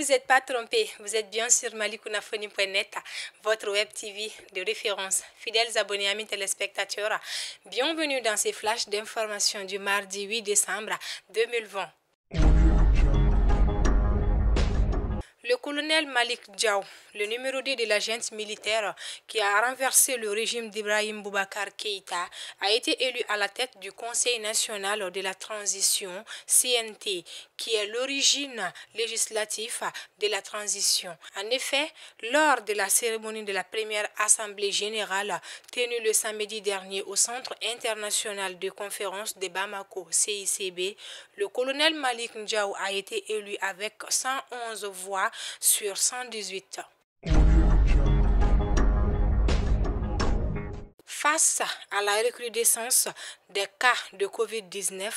vous êtes pas trompé, vous êtes bien sur malikounafoni.net, votre web TV de référence. Fidèles abonnés, amis téléspectateurs, bienvenue dans ces flashs d'informations du mardi 8 décembre 2020. Le colonel Malik Diaw, le numéro 2 de la junte militaire qui a renversé le régime d'Ibrahim Boubacar Keïta, a été élu à la tête du Conseil national de la transition, CNT, qui est l'origine législative de la transition. En effet, lors de la cérémonie de la première assemblée générale tenue le samedi dernier au Centre international de conférence de Bamako, CICB, le colonel Malik Diaw a été élu avec 111 voix sur 118. Face à la recrudescence des cas de Covid-19,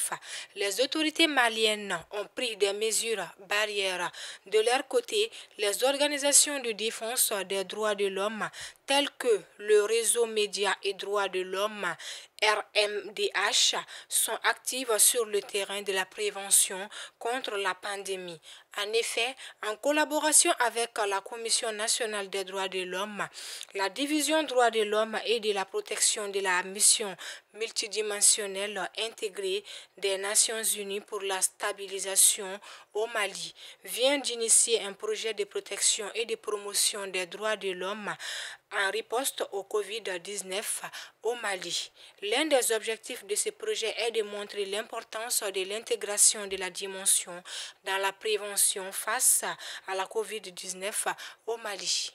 les autorités maliennes ont pris des mesures barrières. De leur côté, les organisations de défense des droits de l'homme, telles que le réseau Médias et Droits de l'Homme, RMDH, sont actives sur le terrain de la prévention contre la pandémie. En effet, en collaboration avec la Commission nationale des droits de l'homme, la Division droits de l'homme et de la protection de la mission multidimensionnelle intégrée des Nations unies pour la stabilisation au Mali vient d'initier un projet de protection et de promotion des droits de l'homme en riposte au Covid-19 au Mali. L'un des objectifs de ce projet est de montrer l'importance de l'intégration de la dimension dans la prévention face à la Covid-19 au Mali.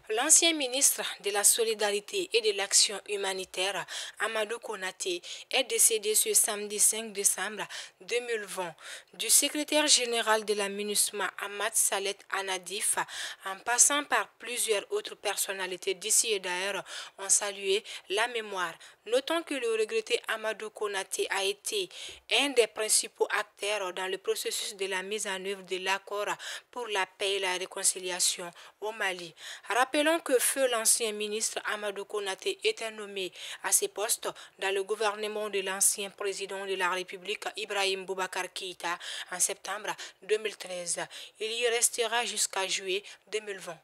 L'ancien ministre de la Solidarité et de l'Action humanitaire, Amadou Konaté, est décédé ce samedi 5 décembre 2020. Du secrétaire général de la MINUSMA, Ahmad Salet Anadif, en passant par plusieurs autres personnalités d'ici et d'ailleurs, ont salué la mémoire. Notons que le regretté Amadou Konaté a été un des principaux acteurs dans le processus de la mise en œuvre de l'accord pour la paix et la réconciliation au Mali. Rappelons que feu l'ancien ministre Amadou Konaté était nommé à ce poste dans le gouvernement de l'ancien président de la République Ibrahim Boubacar Keïta en septembre 2013. Il y restera jusqu'à juillet 2020.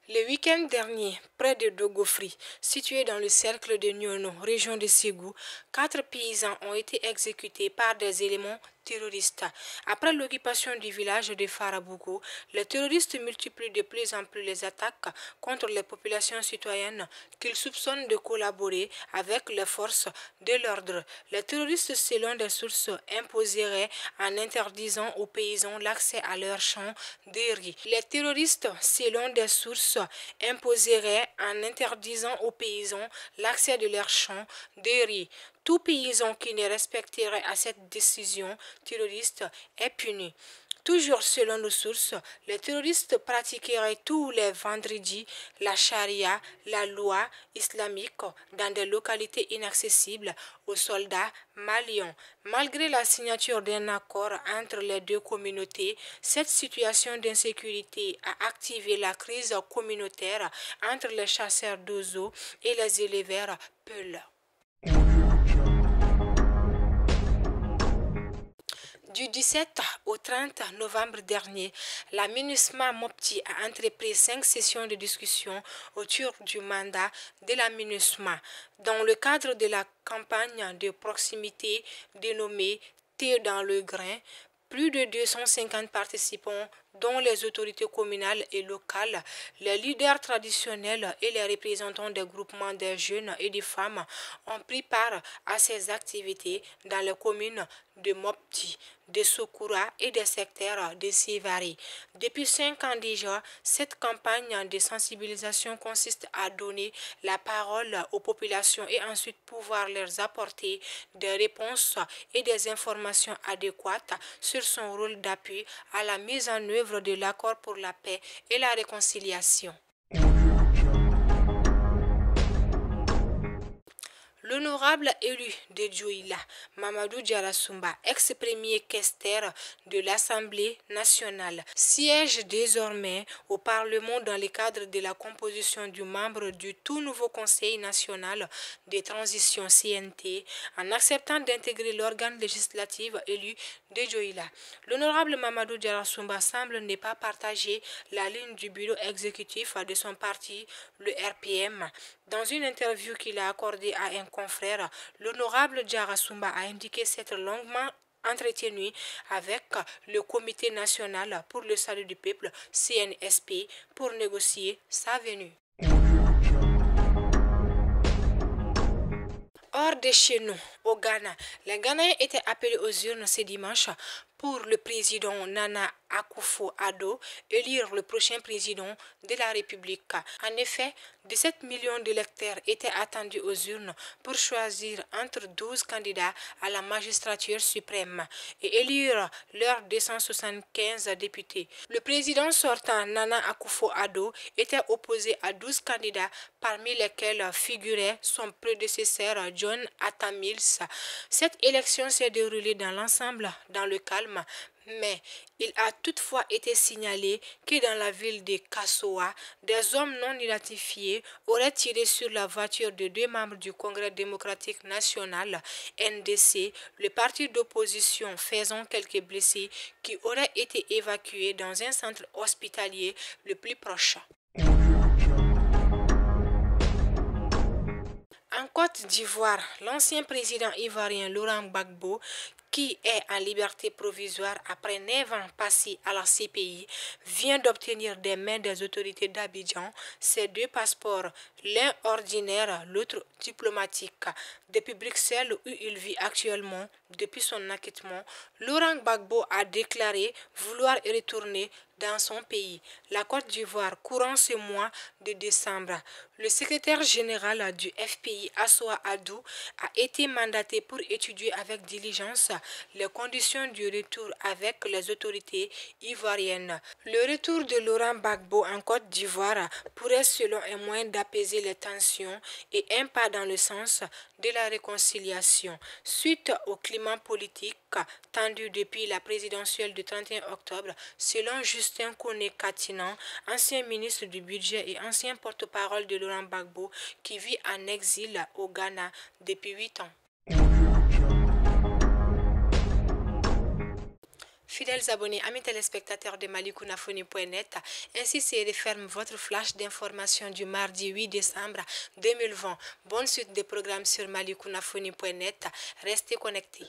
Le week-end dernier, près de Dogofri, situé dans le cercle de Nyono, région de Ségou, 4 paysans ont été exécutés par des éléments terroristes. Après l'occupation du village de Farabougou, les terroristes multiplient de plus en plus les attaques contre les populations citoyennes qu'ils soupçonnent de collaborer avec les forces de l'ordre. Les terroristes, selon des sources, imposeraient en interdisant aux paysans l'accès à leurs champs de riz. Les terroristes, selon des sources, imposeraient en interdisant aux paysans l'accès de leurs champs de riz. Tout paysan qui ne respecterait à cette décision terroriste est puni. Toujours selon nos sources, les terroristes pratiqueraient tous les vendredis la charia, la loi islamique, dans des localités inaccessibles aux soldats maliens. Malgré la signature d'un accord entre les deux communautés, cette situation d'insécurité a activé la crise communautaire entre les chasseurs d'oiseaux et les éleveurs peuls. Du 17 au 30 novembre dernier, la MINUSMA Mopti a entrepris 5 sessions de discussion autour du mandat de la MINUSMA dans le cadre de la campagne de proximité dénommée Thé dans le grain. Plus de 250 participants, dont les autorités communales et locales, les leaders traditionnels et les représentants des groupements des jeunes et des femmes, ont pris part à ces activités dans les communes de Mopti, de Sokoura et des secteurs de Sévari. Depuis 5 ans déjà, cette campagne de sensibilisation consiste à donner la parole aux populations et ensuite pouvoir leur apporter des réponses et des informations adéquates sur son rôle d'appui à la mise en œuvre de l'accord pour la paix et la réconciliation. L'honorable élu de Dioïla, Mamadou Diarra-Soumba, ex-premier questeur de l'Assemblée nationale, siège désormais au Parlement dans le cadre de la composition du membre du tout nouveau Conseil national des transitions CNT en acceptant d'intégrer l'organe législatif élu de Dioïla. L'honorable Mamadou Diarra-Soumba semble ne pas partager la ligne du bureau exécutif de son parti, le RPM. Dans une interview qu'il a accordée à un confrère, l'honorable Diarra-Soumba a indiqué s'être longuement entretenu avec le Comité national pour le salut du peuple, CNSP, pour négocier sa venue. Hors de chez nous, au Ghana, les Ghanéens étaient appelés aux urnes ce dimanche pour le président Nana Akufo-Addo élire le prochain président de la République. En effet, 17 millions d'électeurs étaient attendus aux urnes pour choisir entre 12 candidats à la magistrature suprême et élire leurs 275 députés. Le président sortant Nana Akufo-Addo était opposé à 12 candidats parmi lesquels figurait son prédécesseur John Atta Mills. Cette élection s'est déroulée dans l'ensemble dans le calme, mais il a toutefois été signalé que dans la ville de Kassoa, des hommes non identifiés auraient tiré sur la voiture de deux membres du Congrès démocratique national, NDC, le parti d'opposition, faisant quelques blessés qui auraient été évacués dans un centre hospitalier le plus proche. En Côte d'Ivoire, l'ancien président ivoirien Laurent Gbagbo, qui est en liberté provisoire après 9 ans passés à la CPI, vient d'obtenir des mains des autorités d'Abidjan ses deux passeports, l'un ordinaire, l'autre diplomatique. Depuis Bruxelles, où il vit actuellement depuis son acquittement, Laurent Gbagbo a déclaré vouloir retourner dans son pays, la Côte d'Ivoire, courant ce mois de décembre. Le secrétaire général du FPI, Assoa Adou, a été mandaté pour étudier avec diligence les conditions du retour avec les autorités ivoiriennes. Le retour de Laurent Gbagbo en Côte d'Ivoire pourrait, selon un moyen d'apaiser les tensions et un pas dans le sens de la réconciliation, suite au climat politique tendu depuis la présidentielle du 31 octobre, selon Justin Kone-Katinan, ancien ministre du Budget et ancien porte-parole de Laurent Gbagbo, qui vit en exil au Ghana depuis 8 ans. Fidèles abonnés, amis téléspectateurs de malikounafoni.net, ainsi se referme votre flash d'information du mardi 8 décembre 2020. Bonne suite des programmes sur malikounafoni.net. Restez connectés.